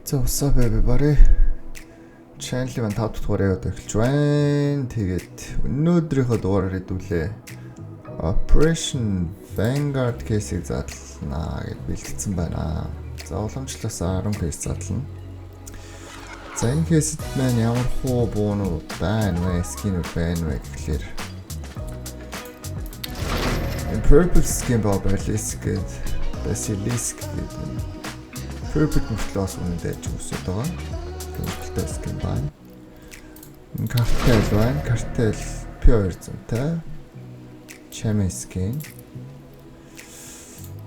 За what's up everybody? Channel-ийн 5 дахь дугаарыг одоо эхэлж байна. Тэгээд өнөөдрийнхөө дугаараар хэдүүлээ. Operation Vanguard case-ийг задлана гэж бэлтгэсэн байна. За уламжлалаас 10 case задлана. За энэ case-д маань ямар хуу буунууд байна вэ? Skin-үүд байна вэ гэхлээр Purple Skin Basilisk гэдэг Purple мөртлөөс үнэндээ зүсэд байгаа. Purple Skin байна. Cartel байна. Cartel P200-тай. Chamois Skin.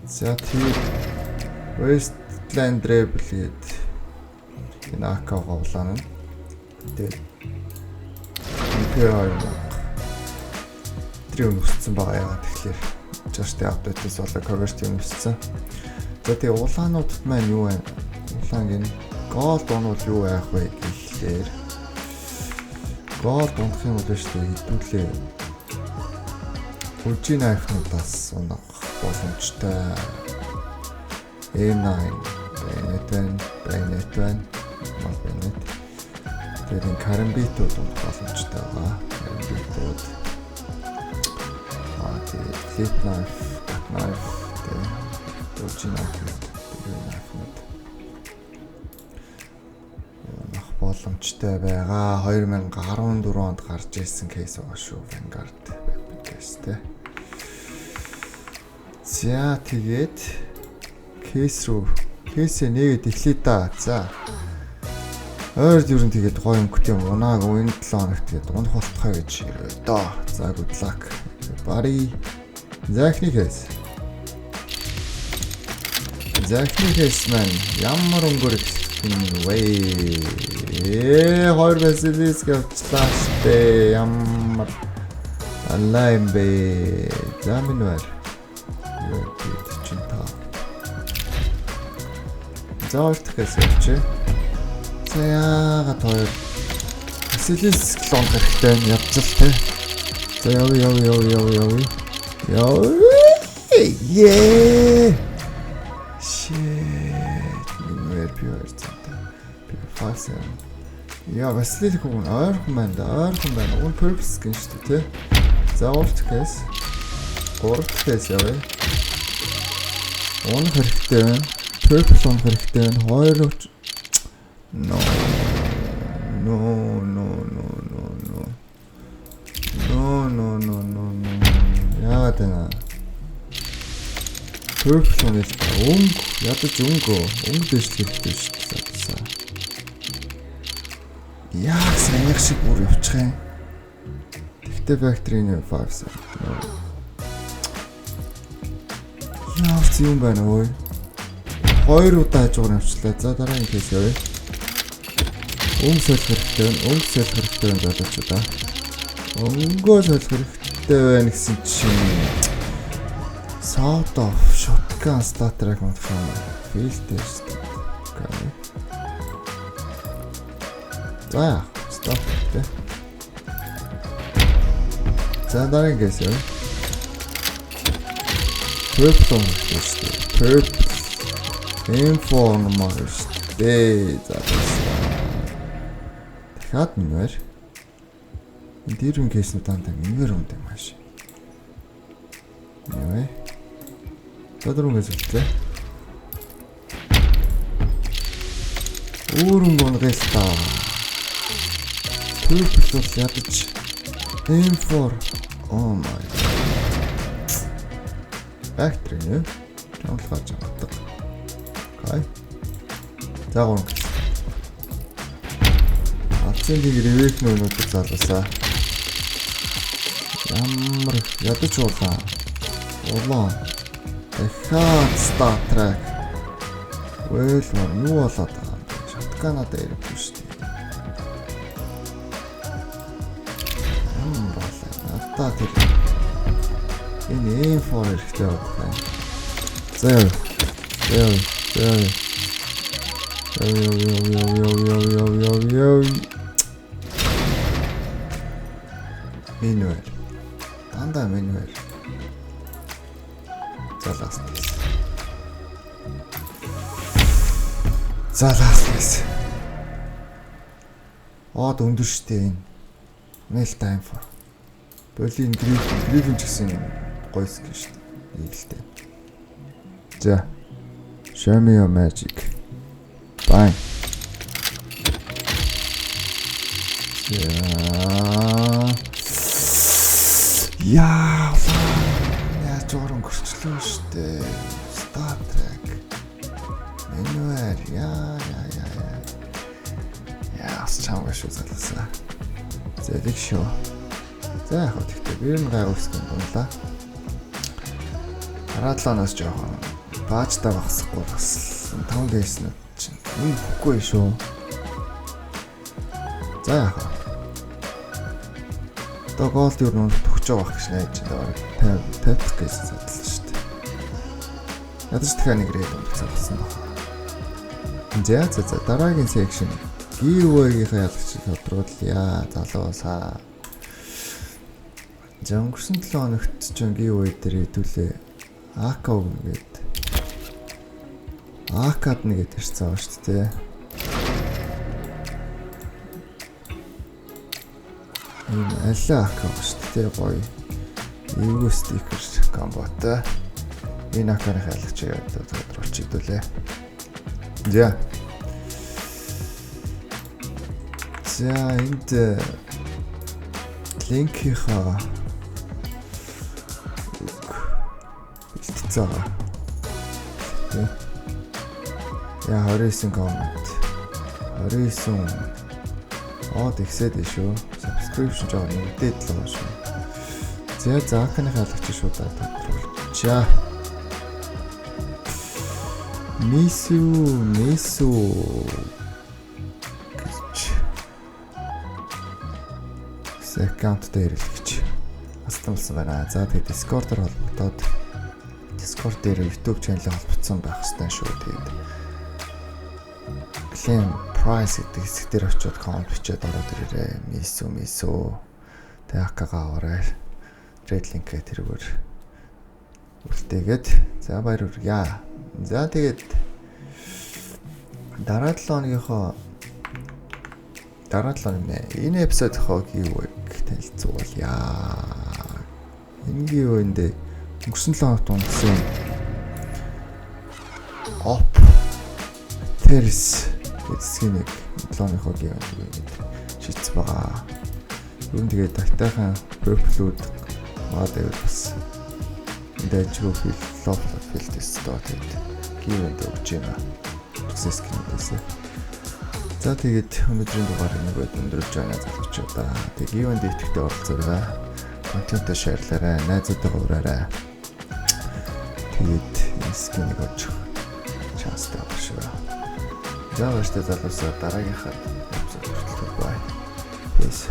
За тэгээд Westland Rebel гээд энэ AK говлаа нь. Тэгээд P200 трийн өссөн байгаа яа тэгэхээр жаштай апдейтээс болоо convert юмсан. За тэгээ улаануудад маань юу вэ? Улаан гин gold онол юу байх вэ гэхлээр gold унах юм бол шүү дээ хэдүүлээ. Үжийн iPhone-аас унах боломжтой. A9 Bennett. Тэгээд Karambit-ууд унах боломжтой байгаа. Karambit-ууд Flip knife, үжийн iPhone-ууд унах боломжтой байгаа. 2014 онд гарч ирсэн кейс байгаа шүү. Vanguard кейстэй. За тэгээд кейсээ нэгэд эхлэе да. За. Ойрд юу тэгээд гоё өнгөтэй юм унааг энэ 7 хоногт тэгээд унах болтгоо гэж ирээ доо. За good luck. Bari Захны кейс маань ямар өнгөөр эхэлсэн вэ? Хоёр Basilisk авчлаа штэ. Ямар алаа юм бэ? Заминвар. Юу гэж чинь та. Заавал тэхээс за яагаад хоёр Basilisk лон хэрэгтэй явцал те. За яв. Yeah. Shit. Минь P200. Яа, Basilisk гоо ойрхон байна. Уул Purple Skin шүү дээ, тэ. За урт кейс яваа. Унах хэрэгтэй байна. Purple унах хэрэгтэй байна. Хоёр No. Яагаад вэ? Purple унах өнгө ядаж өнгө дэвшлэх хэрэгтэй шүү дээ. Яа санийх шиг бүр явчих юм. Тэгтээ factory-ийн 5. Яа юм байна ой. Хоёр удаа хажуугаар явчлаа. За дараагийн кейс явъя. Өнгө солих хэрэгтэй байна залуучуудаа. Өнгөө солих хэрэгтэй байна гэсэн чинь South of Shotgun Star Trek модфон filter шүү дээ. За stop тэ. За дараагийн кейс явъя. Purple шүү дээ. Purple Informer шүү дээ. За дахиад минер. Энэ дэрвэн кейснүүд дандаа минер юм дээ маш. Яа. Тодорхой гэсэлтэй. Өөрөн гонголта. Purple бол ядаж. M4. Oh my. Factory нэ. Томлгож авдаг. Окей. За гон. Ацын дэг ревек нөөнөд залуусаа. Ямар ядаж улаан. Дахиад Star Trek. Юу болоод байгаа юм. Шатканаад ирэхгүй шүү дээ. Надаа тэр энэ M4 хэрэгтэй байна. За яа. Минуэр. Дандаа минуэр. За ласт. За last guys. Од өндөр штэ энэ. Mail time for. Болийн грифин ч гэсэн гоё скин штэ. Ийгэлтэй. За. Show me your magic. Bye. Яа. Яа журам гөрчлөө штэ. Star Trek. Энэвэр яа. Чамгаа шүү залуусаа. Зэрэг шүү. За яг гэхдээ би энэ гайвуулсан дунлаа. Харадлаанаас жоохон баажтай багсахгүй бас 5 гээснүүд чинь энэ бүхгүй шүү. За яг. Одоо голд юу нөт төгч байгаа гэж найж байна. 50 гээс задлаа шүү дээ. Ядаж дахиад нэг рейд унтсан байна. За дараагийн section giveaway-ийнхаа ялгчийг тодруулъя. Залуусаа. За өнгөрсөн 7 хоногт ч giveaway дээр хэдүүлээ. AK гээд. AK-д нэгэд ирсэн байгаа шүү дээ. Энэ алла AK байгаа шүү дээ. Гоё. Эвгүй стикер комботой. Энэ AK-ийнхаа ялгчийг тодруулж хэдүүлээ. За. За энд линкийнхаа бэлтгэцээ. Яа 29 коммент. 29 од ихсээд шүү. Subscription жоо нэгдээд л байгаа шүү. За заахны хаалгач шууд тодруулчаа. Мису аккаунт дээр л гэж хастамсан байна. За тэгээд Discord-оор холбогдоод Discord дээр YouTube channel холбогдсон байх хэрэгтэй шүү. Тэгээд claim price гэдэг хэсэг дээр очиод comment бичээд ороод ирээрэй. Мису. Тэгээд аккагаа аваарай. Trade link-ээ тэргээр үлдээгээд за баяр хүргье. За тэгээд дараа 7 энэ эпизод хоогийг танилцуулъя. Энэ гівэнд өнгөрсөн 7 хоногт унтсан Op Terrace эцгийн нэг 7 хоног гівэнд шийдсэн байгаа. Юун тэгээд тагтайхан Purple-үүд маадаг бас дэжгүй фил тест тэгээд гівэнд өгч байна. Success гэнээсээ. За тэгээд өнөөдрийн дугаарыг нэг өндөрлж байна залуучуудаа. Тэгээд ивент дэвтэгтээ оролцоорой. Контентоо шеэрлээрэй, найзуудтайгаа ураарай. Тэгээд скинийг очих шанстай байна шүү. За баярлалаа залуусаа дараагийнхаа эпизод хүртэл бай. Peace.